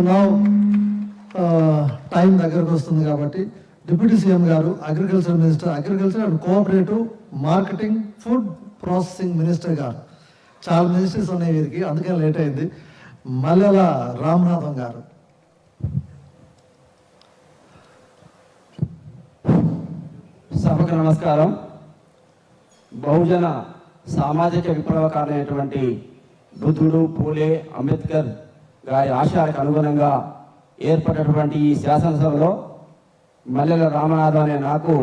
Now time దగ్గరకు వస్తుంది కాబట్టి డిప్యూటీ సీఎం గారు, agriculture minister, agriculture and cooperative marketing food processing minister గారు, చాలా మినిస్టర్స్ ఉన్నాయి వీరికి, అందుకే లేట్ అయింది. మల్లెల రామనాథం గారు. సభకు నమస్కారం. బహుజన సామాజిక విప్లవకారైనటువంటి బుద్ధుడు, పూలే, అంబేద్కర్ గారి ఆశయాలకు అనుగుణంగా ఏర్పడినటువంటి ఈ శాసనసభలో మల్లెల రామనాథం అనే నాకు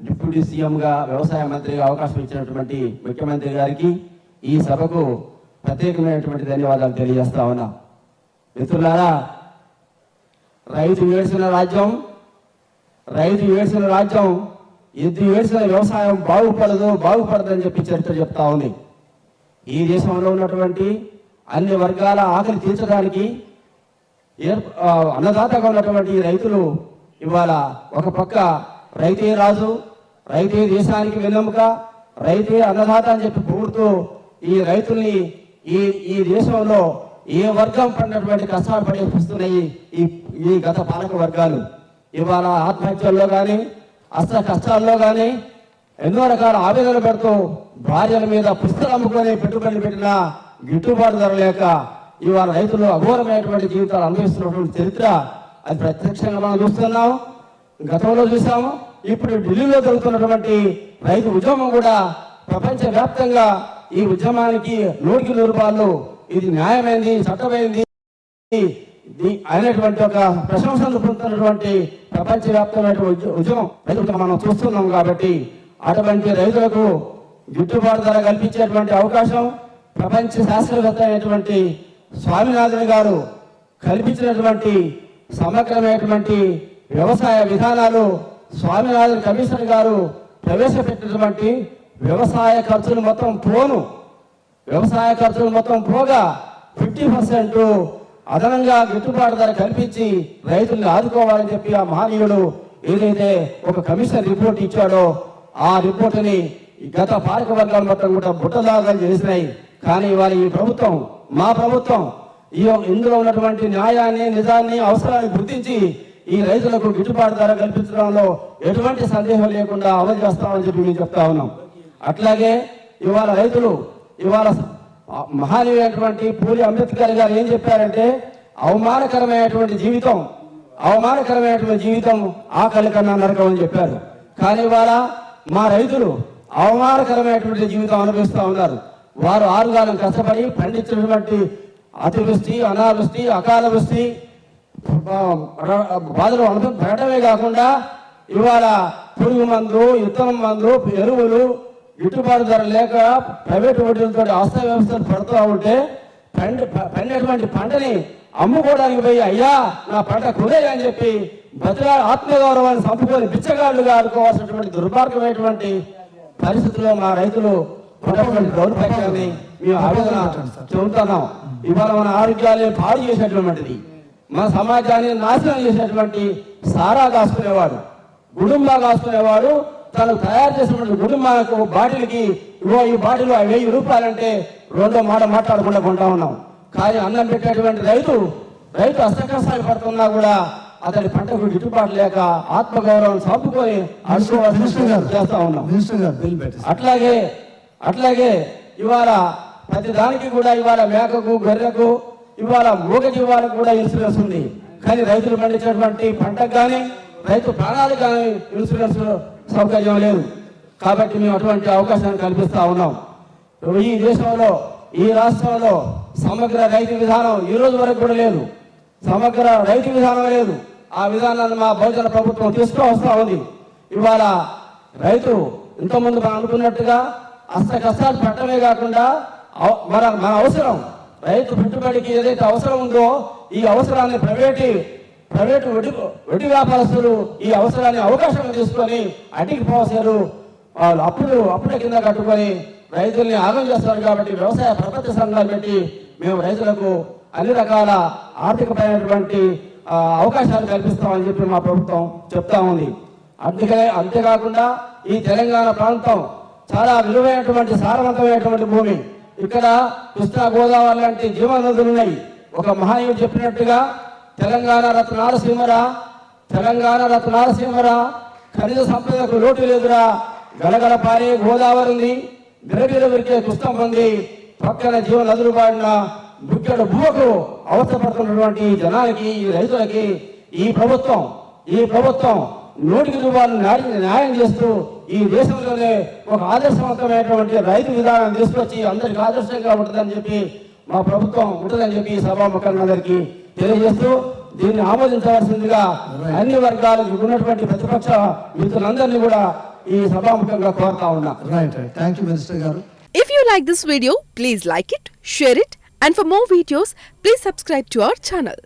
డిప్యూటీ సీఎంగా, వ్యవసాయ మంత్రిగా అవకాశం ఇచ్చినటువంటి ముఖ్యమంత్రి గారికి ఈ సభకు ప్రత్యేకమైనటువంటి ధన్యవాదాలు తెలియజేస్తా ఉన్నా. మిత్రులారా, రైతు ఏడ్చిన రాజ్యం, ఎద్దు ఏడ్చిన వ్యవసాయం బాగుపడదని చెప్పి చరిత్ర చెప్తా ఉంది. ఈ దేశంలో ఉన్నటువంటి అన్ని వర్గాల ఆకలి తీర్చడానికి అన్నదాతగా ఉన్నటువంటి రైతులు ఇవాళ ఒక పక్క రైతే రాజు, రైతే దేశానికి వెన్నెముక, రైతే అన్నదాత అని చెప్పి పొగుడుతూ ఈ రైతుల్ని ఈ దేశంలో ఏ వర్గం పడినటువంటి కష్టాలు పడేస్తున్నాయి ఈ గత పాలక వర్గాలు. ఇవాళ ఆత్మహత్యల్లో కానీ, అస్త కష్టాల్లో కానీ ఎన్నో రకాల ఆవేదనలు పెడుతూ భార్యల మీద పుస్తకాలు అమ్ముకొని పెట్టుబడులు పెట్టినా గిట్టుబాటు ధర లేక ఇవాళ రైతులు అఘోరమైనటువంటి జీవితాలు అనుభవిస్తున్నటువంటి చరిత్ర అది ప్రత్యక్షంగా మనం చూస్తున్నాం, గతంలో చూసాము. ఇప్పుడు ఢిల్లీలో జరుగుతున్నటువంటి రైతు ఉద్యమం కూడా ప్రపంచవ్యాప్తంగా ఈ ఉద్యమానికి 100కి 100 రూపాయలు ఇది న్యాయమైంది, చట్టమైంది అయినటువంటి ఒక ప్రశంసలు పొందుతున్నటువంటి ప్రపంచవ్యాప్తమైన ఉద్యమం రైతులకు మనం చూస్తున్నాం. కాబట్టి అటువంటి రైతులకు గిట్టుబాటు ధర కల్పించేటువంటి అవకాశం ప్రపంచ శాస్త్రవేత్త అయినటువంటి స్వామినాథన్ గారు కల్పించినటువంటి సమగ్రమైనటువంటి వ్యవసాయ విధానాలు, స్వామినాథన్ కమిషన్ గారు ప్రవేశపెట్టినటువంటి వ్యవసాయ ఖర్చులు మొత్తం పోగా 50% అదనంగా గిట్టుబాటు ధర కల్పించి రైతుల్ని ఆదుకోవాలని చెప్పి ఆ మహనీయుడు ఏదైతే ఒక కమిషన్ రిపోర్ట్ ఇచ్చాడో ఆ రిపోర్టుని గత పాలక వర్గాలు మొత్తం కూడా బుట్టదాగాలు చేసినాయి. కానీ ఇవాళ ఈ ప్రభుత్వం, మా ప్రభుత్వం ఇందులో ఉన్నటువంటి న్యాయాన్ని, నిజాన్ని, అవసరాన్ని గుర్తించి ఈ రైతులకు గిట్టుబాటు ధర కల్పించడంలో ఎటువంటి సందేహం లేకుండా అమలు చేస్తామని చెప్పి మేము చెప్తా ఉన్నాం. అట్లాగే ఇవాళ రైతులు మహానీయుడైనటువంటి పూలి అంబేద్కర్ గారు ఏం చెప్పారంటే అవమానకరమైనటువంటి జీవితం ఆకలి కన్నా నరకం అని చెప్పారు. కానీ ఇవాళ మా రైతులు అవమానకరమైనటువంటి జీవితం అనుభవిస్తూ ఉన్నారు. వారు ఆరుగాలం కష్టపడి పండించినటువంటి అతివృష్టి, అనావృష్టి, అకాల వృష్టి బాధలు పడటమే కాకుండా ఇవాళ పురుగు మందు, విత్తనం మందు, ఎరువులు గిట్టుబాటు ధర లేక ప్రైవేటు వడ్డీలతో ఆస్తి వ్యవస్థలు పడుతూ ఉంటే పండినటువంటి పంటని అమ్ముకోవడానికి పోయి అయ్యా నా పంట కుదే అని చెప్పి బతిలాడు ఆత్మగౌరవాన్ని చంపుకొని బిచ్చగాళ్ళుగా ఆడుకోవాల్సినటువంటి దుర్మార్గమైనటువంటి పరిస్థితుల్లో మా రైతులు ఉన్నటువంటి దౌర్భాగ్యాన్ని మేము ఆవేదన చెబుతున్నాం. ఇవాళ మన ఆరోగ్యాన్ని పాడు చేసేటువంటిది, మన సమాజాన్ని నాశనం చేసేటువంటి సారా కాసుకునేవాడు, గుడుంబా కాసుకునేవాడు తను తయారు చేసినటువంటి కుటుంబాలకు బాటిల్కి ఈ బాటిల్ 1000 రూపాయలంటే రెండో మాట మాట్లాడకుండా కొంటా ఉన్నాం. కానీ అన్నం పెట్టేటువంటి రైతు అష్టకష్టాలు పడుతున్నా కూడా అతని పంటకు గిట్టుబాటు లేక ఆత్మగౌరవం చంపుకొని చేస్తా ఉన్నాం. అట్లాగే ఇవాళ ప్రతి దానికి కూడా ఇవాళ మేకకు, గొర్రెకు, ఇవాళ మూగ జీవాలకు కూడా ఇన్సూరెన్స్ ఉంది. కానీ రైతులు పండించేటువంటి పంటకు కానీ, రైతు ప్రాణాలకు కానీ ఇన్సూరెన్స్ సౌకర్యం లేదు. కాబట్టి మేము అటువంటి అవకాశాన్ని కల్పిస్తా ఉన్నాం. ఈ దేశంలో, ఈ రాష్ట్రంలో సమగ్ర రైతు విధానం ఈ రోజు వరకు కూడా లేదు. సమగ్ర రైతు విధానం లేదు. ఆ విధానాన్ని మా బహుజన ప్రభుత్వం తీసుకువస్తా ఉంది. ఇవాళ రైతు ఇంతకుముందు మనం అనుకున్నట్టుగా అష్ట కష్టాలు పట్టడమే కాకుండా మన అవసరం, రైతు పెట్టుబడికి ఏదైతే అవసరం ఉందో ఈ అవసరాన్ని ప్రైవేటు వడ్డీ వ్యాపారస్తులు ఈ అవసరాన్ని అవకాశం తీసుకొని అటికి పోసారు. వాళ్ళు అప్పుడే కింద కట్టుకొని రైతుల్ని ఆగం చేస్తారు. కాబట్టి వ్యవసాయ ప్రపంచ సంఘాలు పెట్టి మేము రైతులకు అన్ని రకాల ఆర్థికపరమైనటువంటి అవకాశాలు కల్పిస్తామని చెప్పి మా ప్రభుత్వం చెప్తా ఉంది. అంతేకాకుండా ఈ తెలంగాణ ప్రాంతం చాలా విలువైనటువంటి, సారవంతమైనటువంటి భూమి. ఇక్కడ కృష్ణా, గోదావరి లాంటి జీవనదులు ఉన్నాయి. ఒక మహానీయుడు చెప్పినట్టుగా తెలంగాణ రత్నారసింహరా ఖనిజ సంపదకు లోటు లేదురా, గలగల పారే గోదావరి ఉంది, బిరబిర విరికే కుష్టం ఉంది, పక్కన జీవ నదులు పాడిన బుక్కెడు భూకు అవసరపడుతున్నటువంటి జనానికి, ఈ రైతులకి ఈ ప్రభుత్వం 100కి రూపాయలు న్యాయం చేస్తూ ఈ దేశంలోనే ఒక ఆదర్శవంతమైనటువంటి రైతు విధానం తీసుకొచ్చి అందరికి ఆదర్శంగా ఉంటుందని చెప్పి మా ప్రభుత్వం ఉంటుందని చెప్పి సభాముఖందరికీ తెలియజేస్తూ దీన్ని ఆమోదించవలసిందిగా అన్ని వర్గాలకు ఉన్నటువంటి ప్రతిపక్ష మిత్రులందరినీ కూడా ఈ సభాముఖంగా కోరుతా ఉన్నా. రైట్. థ్యాంక్ యూ మినిస్టర్ గారు. If you like this video, please like it, share it, and for more videos, please subscribe to our channel.